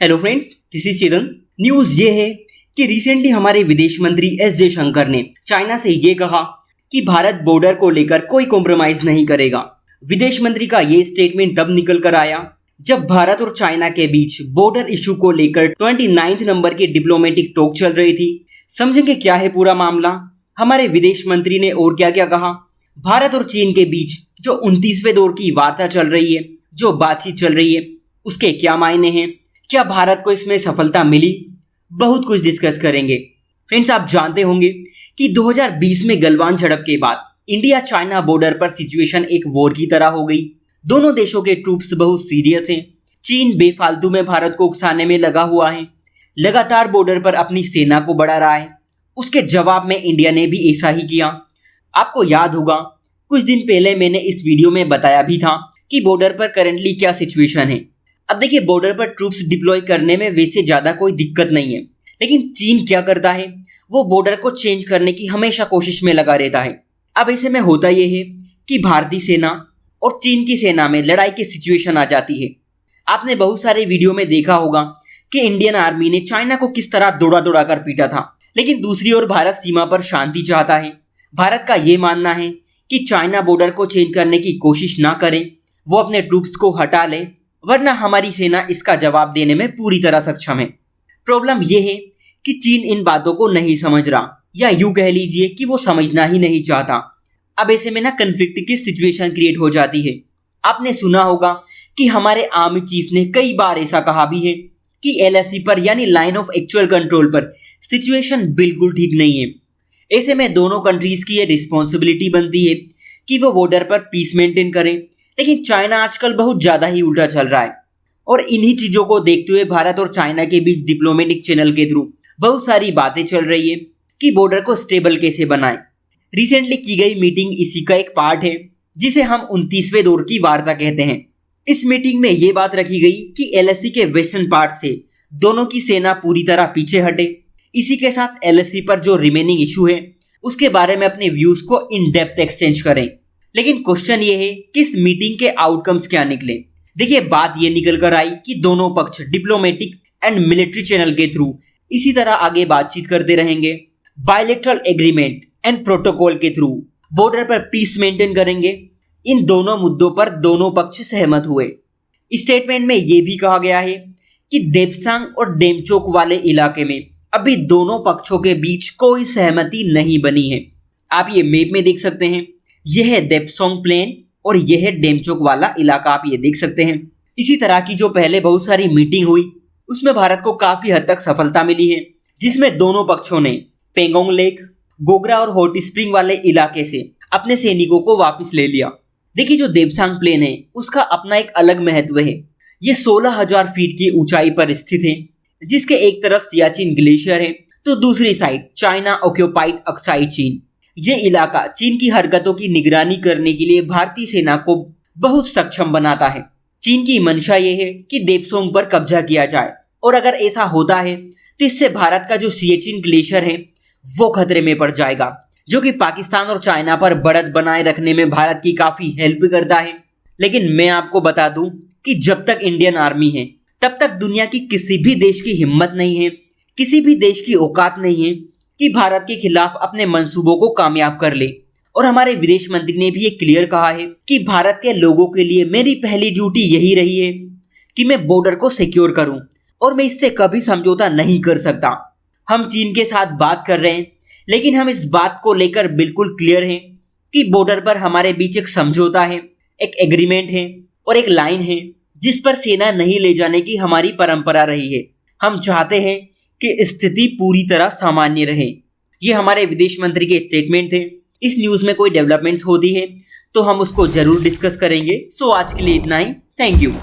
Hello friends, this is Chetan. News ये है कि रिसेंटली हमारे विदेश मंत्री एस जयशंकर ने चाइना से ये कहा कि भारत बॉर्डर को लेकर कोई कॉम्प्रोमाइज नहीं करेगा। विदेश मंत्री का ये स्टेटमेंट तब निकल कर आया जब भारत और चाइना के बीच बॉर्डर इशू को लेकर 29 नंबर की डिप्लोमेटिक टॉक चल रही थी। समझेंगे क्या है पूरा मामला, हमारे विदेश मंत्री ने और क्या क्या कहा। भारत और चीन के बीच जो 29वें दौर की वार्ता चल रही है, जो बातचीत चल रही है, उसके क्या मायने हैं, क्या भारत को इसमें सफलता मिली, बहुत कुछ डिस्कस करेंगे। फ्रेंड्स, आप जानते होंगे कि 2020 में गलवान झड़प के बाद इंडिया चाइना बॉर्डर पर सिचुएशन एक वॉर की तरह हो गई। दोनों देशों के ट्रूप्स बहुत सीरियस हैं। चीन बेफालतू में भारत को उकसाने में लगा हुआ है, लगातार बॉर्डर पर अपनी सेना को बढ़ा रहा है। उसके जवाब में इंडिया ने भी ऐसा ही किया। आपको याद होगा कुछ दिन पहले मैंने इस वीडियो में बताया भी था कि बॉर्डर पर करंटली क्या सिचुएशन है। अब देखिए, बॉर्डर पर ट्रूप्स डिप्लॉय करने में वैसे ज्यादा कोई दिक्कत नहीं है, लेकिन चीन क्या करता है, वो बॉर्डर को चेंज करने की हमेशा कोशिश में लगा रहता है। अब ऐसे में होता यह है कि भारतीय सेना और चीन की सेना में लड़ाई की सिचुएशन आ जाती है। आपने बहुत सारे वीडियो में देखा होगा कि इंडियन आर्मी ने चाइना को किस तरह दौड़ा दौड़ा कर पीटा था, लेकिन दूसरी ओर भारत सीमा पर शांति चाहता है। भारत का ये मानना है कि चाइना बॉर्डर को चेंज करने की कोशिश ना करे, वो अपने ट्रूप्स को हटा ले, वरना हमारी सेना इसका जवाब देने में पूरी तरह सक्षम है। प्रॉब्लम यह है कि चीन इन बातों को नहीं समझ रहा, या यूं कह लीजिए कि वो समझना ही नहीं चाहता। अब ऐसे में कन्फ्लिक्ट की सिचुएशन क्रिएट हो जाती है। आपने सुना होगा कि हमारे आर्मी चीफ ने कई बार ऐसा कहा भी है कि LAC पर यानी लाइन ऑफ एक्चुअल कंट्रोल पर सिचुएशन बिल्कुल ठीक नहीं है। ऐसे में दोनों कंट्रीज की ये रिस्पॉन्सिबिलिटी बनती है कि वो बॉर्डर पर पीस मेंटेन करें, लेकिन चाइना आजकल बहुत ज्यादा ही उल्टा चल रहा है। और इन्हीं चीजों को देखते हुए भारत और चाइना के बीच डिप्लोमेटिक चैनल के थ्रू बहुत सारी बातें चल रही है कि बॉर्डर को स्टेबल कैसे बनाएं। रिसेंटली की गई मीटिंग इसी का एक पार्ट है, जिसे हम 29वें दौर की वार्ता कहते हैं। इस मीटिंग में ये बात रखी गई कि LAC के वेस्टर्न पार्ट से दोनों की सेना पूरी तरह पीछे हटे। इसी के साथ LAC पर जो रिमेनिंग इशू है उसके बारे में अपने व्यूज को इन डेप्थ एक्सचेंज करें। लेकिन क्वेश्चन ये है कि इस मीटिंग के आउटकम्स क्या निकले। देखिए, बात ये निकल कर आई कि दोनों पक्ष डिप्लोमेटिक एंड मिलिट्री चैनल के थ्रू इसी तरह आगे बातचीत करते रहेंगे। बायलैटरल एग्रीमेंट एंड प्रोटोकॉल के थ्रू बॉर्डर पर पीस मेंटेन करेंगे। इन दोनों मुद्दों पर दोनों पक्ष सहमत हुए। स्टेटमेंट में यह भी कहा गया है कि देपसांग और डेमचोक वाले इलाके में अभी दोनों पक्षों के बीच कोई सहमति नहीं बनी है। आप ये मैप में देख सकते हैं, यह है देपसोंग प्लेन और यह है डेमचोक वाला इलाका, आप ये देख सकते हैं। इसी तरह की जो पहले बहुत सारी मीटिंग हुई उसमें भारत को काफी हद तक सफलता मिली है, जिसमें दोनों पक्षों ने पेंगोंग लेक, गोगरा और हॉट स्प्रिंग वाले इलाके से अपने सैनिकों को वापस ले लिया। देखिए, जो देपसांग प्लेन है उसका अपना एक अलग महत्व है। ये 16,000 फीट की ऊंचाई पर स्थित है, जिसके एक तरफ सियाचिन ग्लेशियर है तो दूसरी साइड चाइना ऑक्यूपाइड अक्साई चीन। ये इलाका चीन की हरकतों की निगरानी करने के लिए भारतीय सेना को बहुत सक्षम बनाता है। चीन की मंशा ये है कि देपसोंग पर कब्जा किया जाए, और अगर ऐसा होता है तो इससे भारत का जो सियाचिन ग्लेशियर है वो खतरे में पड़ जाएगा, जो कि पाकिस्तान और चाइना पर बढ़त बनाए रखने में भारत की काफी हेल्प करता है। लेकिन मैं आपको बता दूं कि जब तक इंडियन आर्मी है तब तक दुनिया की किसी भी देश की हिम्मत नहीं है, किसी भी देश की औकात नहीं है कि भारत के खिलाफ अपने मंसूबों को कामयाब कर ले। और हमारे विदेश मंत्री ने भी ये क्लियर कहा है कि भारत के लोगों के लिए मेरी पहली ड्यूटी यही रही है कि मैं बॉर्डर को सिक्योर करूं, और मैं इससे कभी समझौता नहीं कर सकता। हम चीन के साथ बात कर रहे हैं, लेकिन हम इस बात को लेकर बिल्कुल क्लियर हैं कि बॉर्डर पर हमारे बीच एक समझौता है, एक एग्रीमेंट है और एक लाइन है जिस पर सेना नहीं ले जाने की हमारी परंपरा रही है। हम चाहते हैं कि स्थिति पूरी तरह सामान्य रहे। ये हमारे विदेश मंत्री के स्टेटमेंट थे। इस न्यूज़ में कोई डेवलपमेंट्स होती है तो हम उसको जरूर डिस्कस करेंगे। सो आज के लिए इतना ही। Thank you.